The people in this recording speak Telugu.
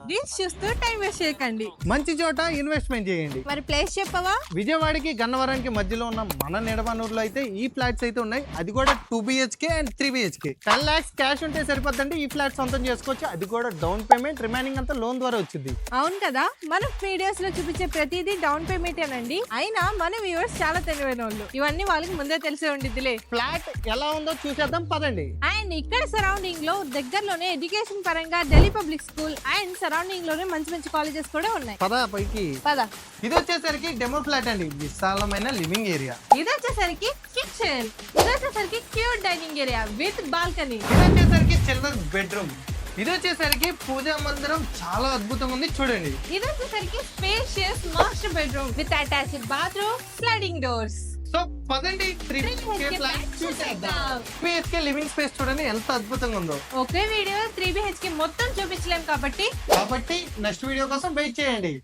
రీల్స్ చూస్తూ టైం వేస్ట్ చేయకండి. మంచి చోట ఇన్వెస్ట్మెంట్ చేయండి. మరి ప్లేస్ చెప్పవా? విజయవాడకి గన్నవరానికి మధ్యలో ఉన్న మన నిడమనూరులో అయితే ఈ ఫ్లాట్స్ అయితే ఉన్నాయి. అది కూడా 2 BHK and 3 BHK. 10 lakhs cash ఉంటే సరిపోద్దండి. ఈ ఫ్లాట్ సొంతం చేసుకోవచ్చు. అది కూడా డౌన్ పేమెంట్, రిమైనింగ్ అంతా లోన్ ద్వారా వచ్చింది. అవును కదా, మనం వీడియోస్ లో చూపించే ప్రతిదీ డౌన్ పేమెంట్ ఏనండి. అయినా మన వ్యూవర్స్ చాలా తెలివైన వాళ్ళు. ఇవన్నీ వాళ్ళకి ముందే తెలిసే ఉండిద్దిలే. ఫ్లాట్ ఎలా ఉందో చూసేద్దాం పదండి. అండ్ ఇక్కడ సరౌండింగ్ లో దగ్గరలోనే ఎడ్యుకేషన్ పరంగా Delhi public school and surrounding లోనే మంచి మంచి కాలేజెస్ కూడా ఉన్నాయి. పద పైకి. పద. ఇది వచ్చేసరికి డెమో ఫ్లాట్ అండి. విశాలమైన లివింగ్ ఏరియా. ఇది వచ్చేసరికి కిచెన్. ఇది వచ్చేసరికి cute dining area with balcony. ఇది వచ్చేసరికి చిల్డ్రన్ బెడ్రూమ్. ఇది వచ్చేసరికి పూజా మందిరం చాలా అద్భుతంగా ఉంది చూడండి. ఇది వచ్చేసరికి spacious master bedroom with attached bathroom, sliding doors. So పదండి 3 BHK ఫ్లాట్ చూసేద్దాం. 3 BHK లివింగ్ స్పేస్ చూడండి ఎంత అద్భుతంగా ఉందో. ఒకే వీడియో 3 BHK మొత్తం చూపించలేం కాబట్టి నెక్స్ట్ వీడియో కోసం వెయిట్ చేయండి.